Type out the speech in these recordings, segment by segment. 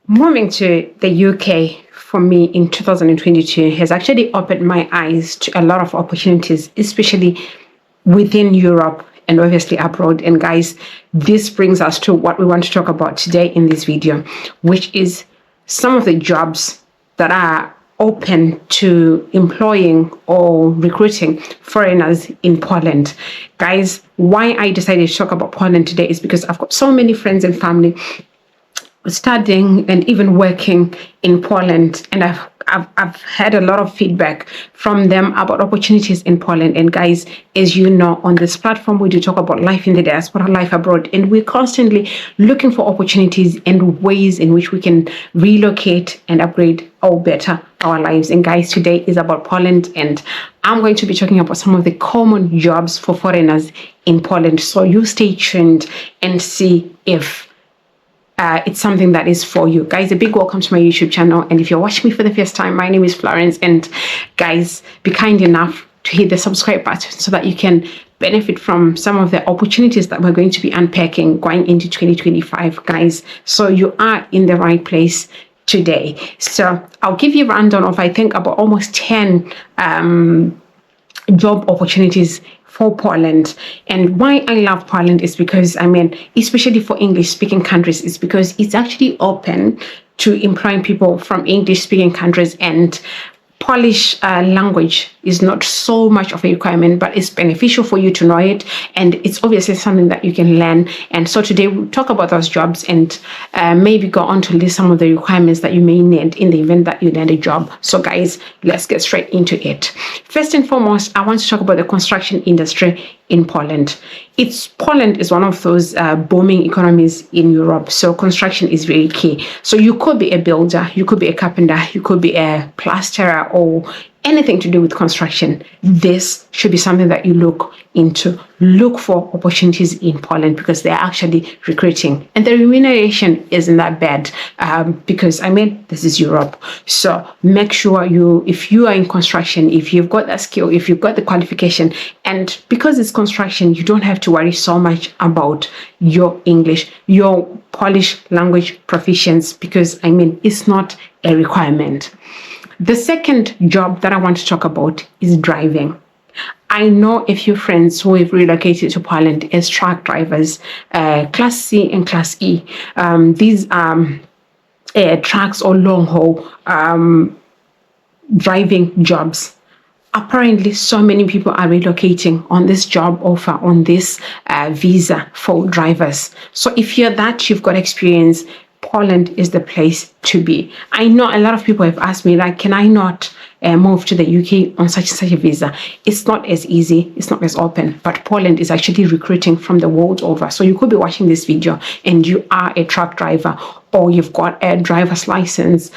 Moving to the UK for me in 2022 has actually opened my eyes to a lot of opportunities, especially within Europe and obviously abroad. And guys, this brings us to what we want to talk about today in this video, which is some of the jobs that are open to employing or recruiting foreigners in Poland. Guys, why I decided to talk about Poland today is because I've got so many friends and family studying and even working in Poland, and I've had a lot of feedback from them about opportunities in Poland. And guys, as you know, on this platform we do talk about life in the diaspora, life abroad, and we're constantly looking for opportunities and ways in which we can relocate and upgrade or better our lives. And guys, today is about Poland, and I'm going to be talking about some of the common jobs for foreigners in Poland. So you stay tuned and see if it's something that is for you. Guys, a big welcome to my YouTube channel. And if you're watching me for the first time, my name is Florence. And guys, be kind enough to hit the subscribe button so that you can benefit from some of the opportunities that we're going to be unpacking going into 2025, guys. So you are in the right place today. So I'll give you a rundown of, I think, about almost 10 job opportunities for Poland. And why I love Poland is because, especially for English speaking countries, is because it's actually open to employing people from English speaking countries, and Polish language is not so much of a requirement, but it's beneficial for you to know it, and it's obviously something that you can learn. And so today we'll talk about those jobs and maybe go on to list some of the requirements that you may need in the event that you land a job. So guys, let's get straight into it. First and foremost, I want to talk about the construction industry in Poland. Poland is one of those booming economies in Europe, so construction is very key. So you could be a builder, you could be a carpenter, you could be a plasterer, or anything to do with construction. This should be something that you look into. Look for opportunities in Poland because they're actually recruiting, and the remuneration isn't that bad because this is Europe. So make sure if you are in construction, if you've got that skill, if you've got the qualification, and because it's construction, you don't have to worry so much about your English, your Polish language proficiency, because it's not a requirement. The second job that I want to talk about is driving. I know a few friends who have relocated to Poland as truck drivers, Class C and Class E. These are trucks or long haul driving jobs. Apparently, so many people are relocating on this job offer, on this visa for drivers. So if you're that, you've got experience, Poland is the place to be. I know a lot of people have asked me, can I not move to the UK on such and such a visa? It's not as easy, it's not as open, but Poland is actually recruiting from the world over. So you could be watching this video and you are a truck driver, or you've got a driver's license,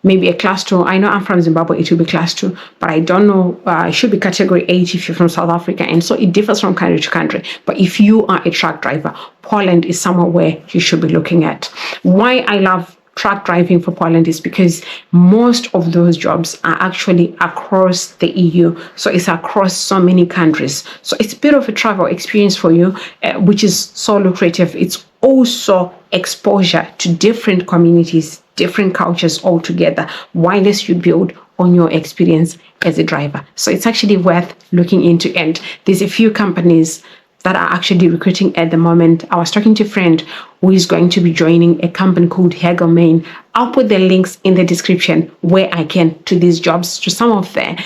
maybe a class 2. I know I'm from Zimbabwe, it will be class 2, but I don't know, it should be category 8 if you're from South Africa. And so it differs from country to country. But if you are a truck driver, Poland is somewhere where you should be looking at. Why I love truck driving for Poland is because most of those jobs are actually across the EU. So it's across so many countries. So it's a bit of a travel experience for you, which is so lucrative. It's also exposure to different communities, different cultures altogether, whilst you build on your experience as a driver. So it's actually worth looking into. And there's a few companies that are actually recruiting at the moment. I was talking to a friend who is going to be joining a company called Main. I'll put the links in the description where I can to these jobs, to some of the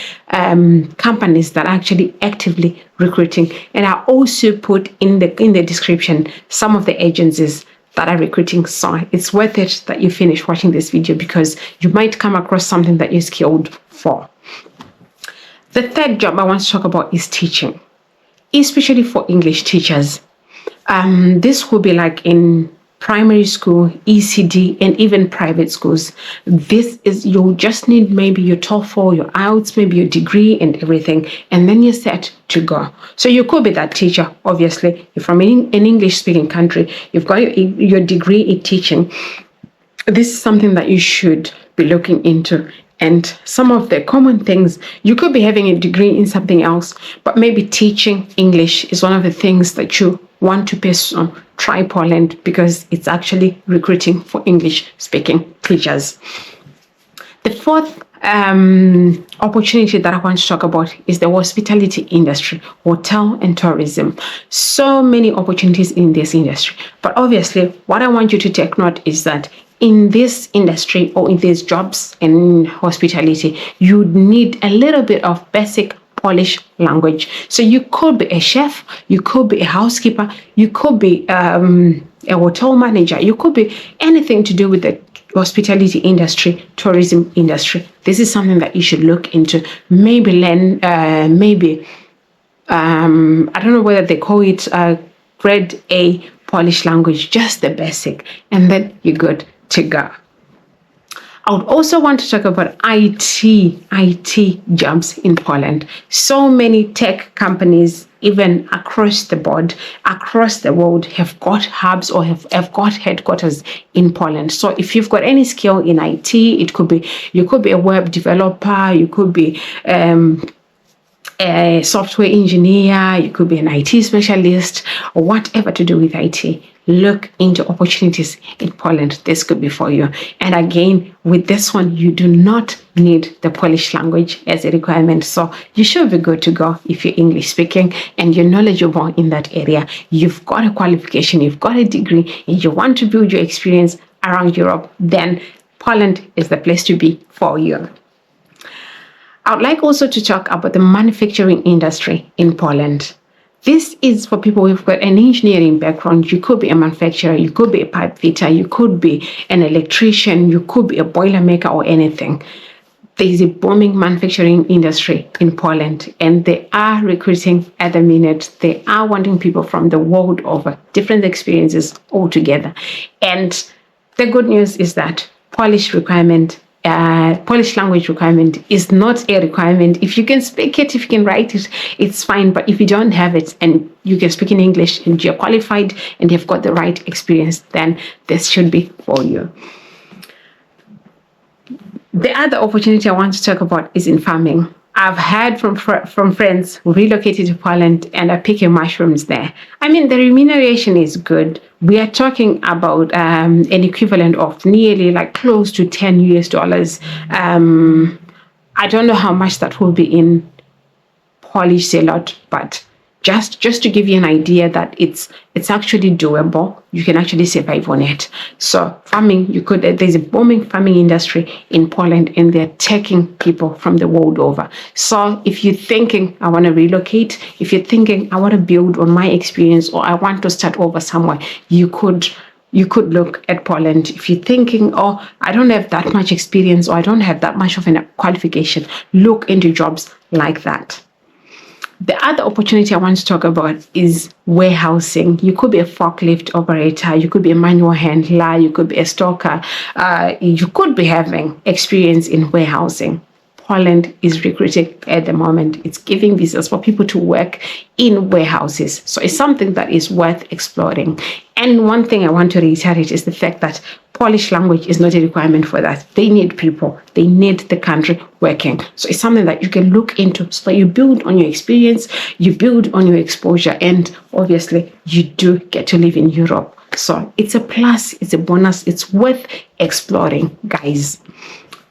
companies that are actually actively recruiting. And I also put in the description some of the agencies that are recruiting. So it's worth it that you finish watching this video because you might come across something that you're skilled for. The third job I want to talk about is teaching, especially for English teachers. This will be like in primary school, ECD, and even private schools. You'll just need maybe your TOEFL, your IELTS, maybe your degree and everything, and then you're set to go. So you could be that teacher, obviously. You're from an English-speaking country, you've got your degree in teaching. This is something that you should be looking into. And some of the common things, you could be having a degree in something else, but maybe teaching English is one of the things that you want to pursue, try Poland because it's actually recruiting for English speaking teachers. The fourth opportunity that I want to talk about is the hospitality industry, hotel and tourism. So many opportunities in this industry. But obviously, what I want you to take note is that in this industry or in these jobs in hospitality, you need a little bit of basic Polish language. So you could be a chef, you could be a housekeeper, you could be a hotel manager, you could be anything to do with the hospitality industry, tourism industry. This is something that you should look into. Maybe learn, I don't know whether they call it grade A Polish language, just the basic, and then you're good to go. I would also want to talk about IT jobs in Poland. So many tech companies, even across the board, across the world, have got hubs or have got headquarters in Poland. So if you've got any skill in IT, you could be a web developer, you could be a software engineer, you could be an IT specialist, or whatever to do with IT. Look into opportunities in Poland. This could be for you. And again, with this one, you do not need the Polish language as a requirement. So you should be good to go if you're English speaking and you're knowledgeable in that area. You've got a qualification, you've got a degree, and you want to build your experience around Europe, then Poland is the place to be for you. I would like also to talk about the manufacturing industry in Poland. This is for people who've got an engineering background. You could be a manufacturer, you could be a pipe fitter, you could be an electrician, you could be a boiler maker or anything. There is a booming manufacturing industry in Poland, and they are recruiting at the minute. They are wanting people from the world over, different experiences altogether. And the good news is that Polish language requirement is not a requirement. If you can speak it, if you can write it, it's fine. But if you don't have it and you can speak in English and you're qualified and you've got the right experience, then this should be for you. The other opportunity I want to talk about is in farming. I've heard from friends who relocated to Poland and are picking mushrooms there. I mean, the remuneration is good. We are talking about an equivalent of nearly like close to $10 US. I don't know how much that will be in Polish zloty, but just to give you an idea that it's actually doable. You can actually survive on it. So farming, there's a booming farming industry in Poland, and they're taking people from the world over. So if you're thinking, I want to relocate, if you're thinking, I want to build on my experience, or I want to start over somewhere, you could look at Poland. If you're thinking, oh, I don't have that much experience, or I don't have that much of a qualification, look into jobs like that. The other opportunity I want to talk about is warehousing. You could be a forklift operator, you could be a manual handler, you could be a stocker, you could be having experience in warehousing. Poland is recruiting at the moment. It's giving visas for people to work in warehouses. So it's something that is worth exploring. And one thing I want to reiterate is the fact that Polish language is not a requirement for that. They need people. They need the country working. So it's something that you can look into so that you build on your experience, you build on your exposure, and obviously you do get to live in Europe. So it's a plus, it's a bonus, it's worth exploring, guys.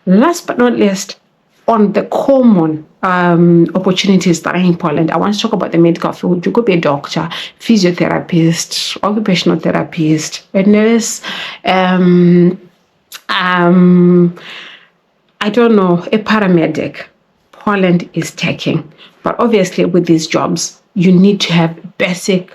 Last but not least, on the common opportunities that are in Poland, I want to talk about the medical field. You could be a doctor, physiotherapist, occupational therapist, a nurse, I don't know, a paramedic. Poland is taking. But obviously with these jobs, you need to have basic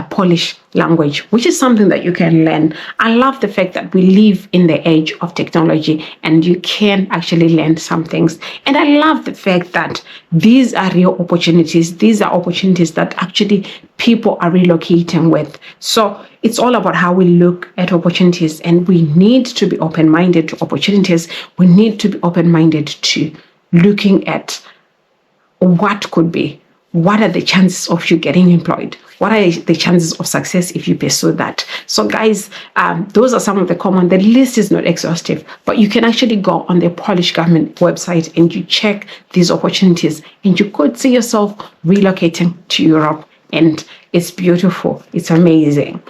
Polish language, which is something that you can learn. I love the fact that we live in the age of technology and you can actually learn some things. And I love the fact that these are real opportunities. These are opportunities that actually people are relocating with. So it's all about how we look at opportunities, and we need to be open-minded to opportunities. We need to be open-minded to looking at what could be. What are the chances of you getting employed? What are the chances of success if you pursue that? So guys, those are some of the common. The list is not exhaustive, but you can actually go on the Polish government website and you check these opportunities, and you could see yourself relocating to Europe and it's beautiful. It's amazing.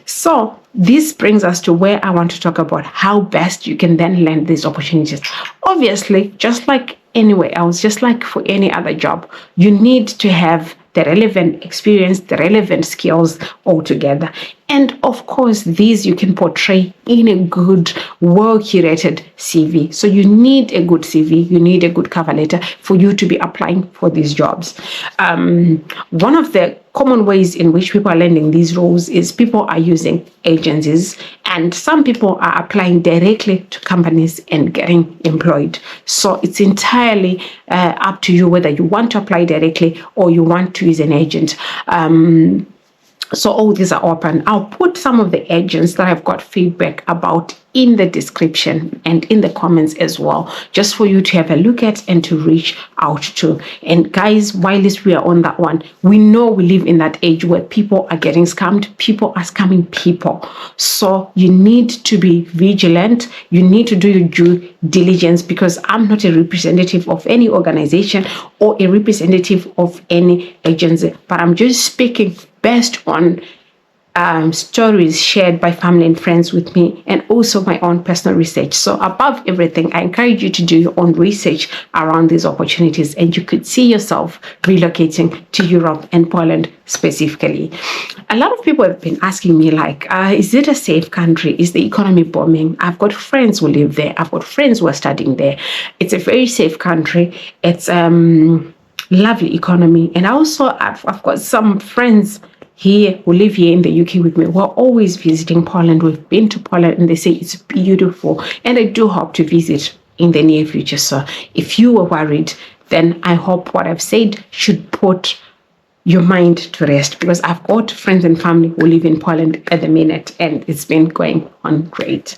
So this brings us to where I want to talk about how best you can then land these opportunities. Obviously, just like anywhere else, just like for any other job, you need to have the relevant experience, the relevant skills altogether. And of course, these you can portray in a good, well-curated CV. So you need a good CV, you need a good cover letter for you to be applying for these jobs. One of the common ways in which people are landing these roles is people are using agencies, and some people are applying directly to companies and getting employed. So it's entirely up to you whether you want to apply directly or you want to use an agent. So all these are open. I'll put some of the agents that I've got feedback about in the description and in the comments as well, just for you to have a look at and to reach out to. And guys, while we are on that one, we know we live in that age where people are getting scammed, people are scamming people. So you need to be vigilant. You need to do your due diligence, because I'm not a representative of any organization or a representative of any agency, but I'm just speaking based on stories shared by family and friends with me, and also my own personal research. So above everything, I encourage you to do your own research around these opportunities, and you could see yourself relocating to Europe and Poland specifically. A lot of people have been asking me, like, is it a safe country? Is the economy booming? I've got friends who live there. I've got friends who are studying there. It's a very safe country. It's lovely economy. And also I've got some friends here who live here in the UK with me. We're always visiting Poland. We've been to Poland and they say it's beautiful. And I do hope to visit in the near future. So if you were worried, then I hope what I've said should put your mind to rest, because I've got friends and family who live in Poland at the minute and it's been going on great.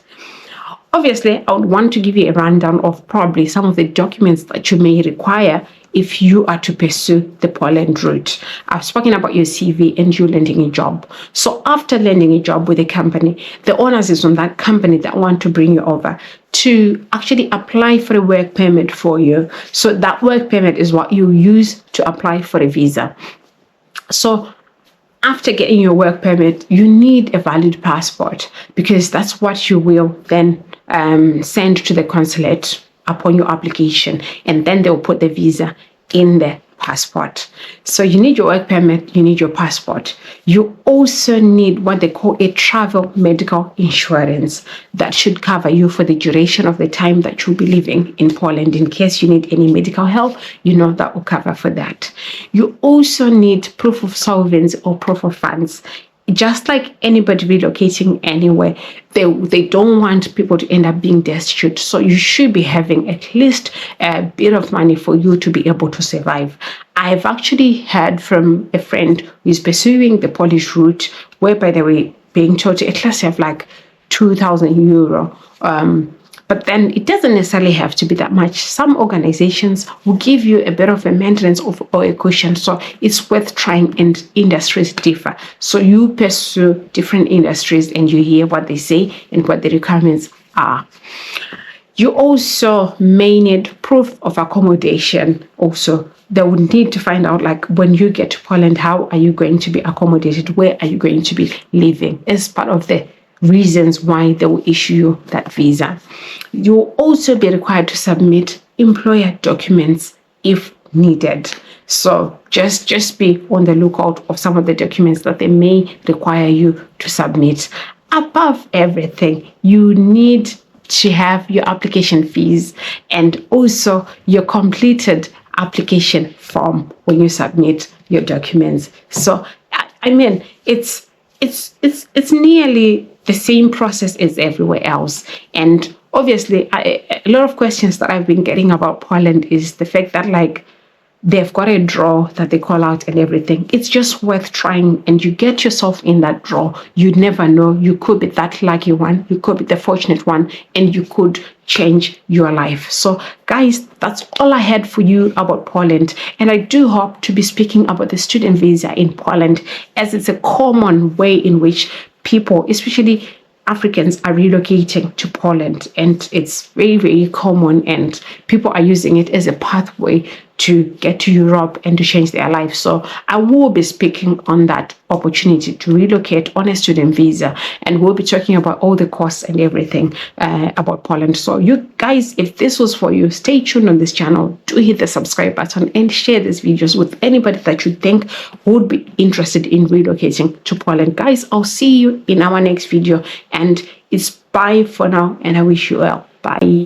Obviously, I would want to give you a rundown of probably some of the documents that you may require if you are to pursue the Poland route. I've spoken about your CV and you landing a job. So after landing a job with a company, the onus is on that company that want to bring you over to actually apply for a work permit for you. So that work permit is what you use to apply for a visa. So after getting your work permit, you need a valid passport, because that's what you will then send to the consulate upon your application, and then they'll put the visa in the passport. So you need your work permit, you need your passport. You also need what they call a travel medical insurance that should cover you for the duration of the time that you'll be living in Poland. In case you need any medical help, you know that will cover for that. You also need proof of solvency or proof of funds. Just like anybody relocating anywhere, they don't want people to end up being destitute. So you should be having at least a bit of money for you to be able to survive. I've actually heard from a friend who is pursuing the Polish route, whereby they were being told to at least have like 2,000 euro. But then it doesn't necessarily have to be that much. Some organizations will give you a bit of a maintenance or a cushion. So it's worth trying, and industries differ. So you pursue different industries and you hear what they say and what the requirements are. You also may need proof of accommodation also. They would need to find out, like, when you get to Poland, how are you going to be accommodated? Where are you going to be living? As part of the reasons why they will issue you that visa. You'll also be required to submit employer documents if needed. So just be on the lookout of some of the documents that they may require you to submit. Above everything, you need to have your application fees and also your completed application form when you submit your documents. So I mean, it's nearly the same process as everywhere else. And obviously, a lot of questions that I've been getting about Poland is the fact that, like, they've got a draw that they call out and everything. It's just worth trying, and you get yourself in that draw. You never know. You could be that lucky one. You could be the fortunate one, and you could change your life. So guys, that's all I had for you about Poland. And I do hope to be speaking about the student visa in Poland, as it's a common way in which people, especially Africans, are relocating to Poland, and it's very, very common, and people are using it as a pathway to get to Europe and to change their life. So I will be speaking on that opportunity to relocate on a student visa, and we'll be talking about all the costs and everything about Poland. So you guys, if this was for you, stay tuned on this channel. Do hit the subscribe button and share these videos with anybody that you think would be interested in relocating to Poland. Guys, I'll see you in our next video, and it's bye for now, and I wish you well. Bye.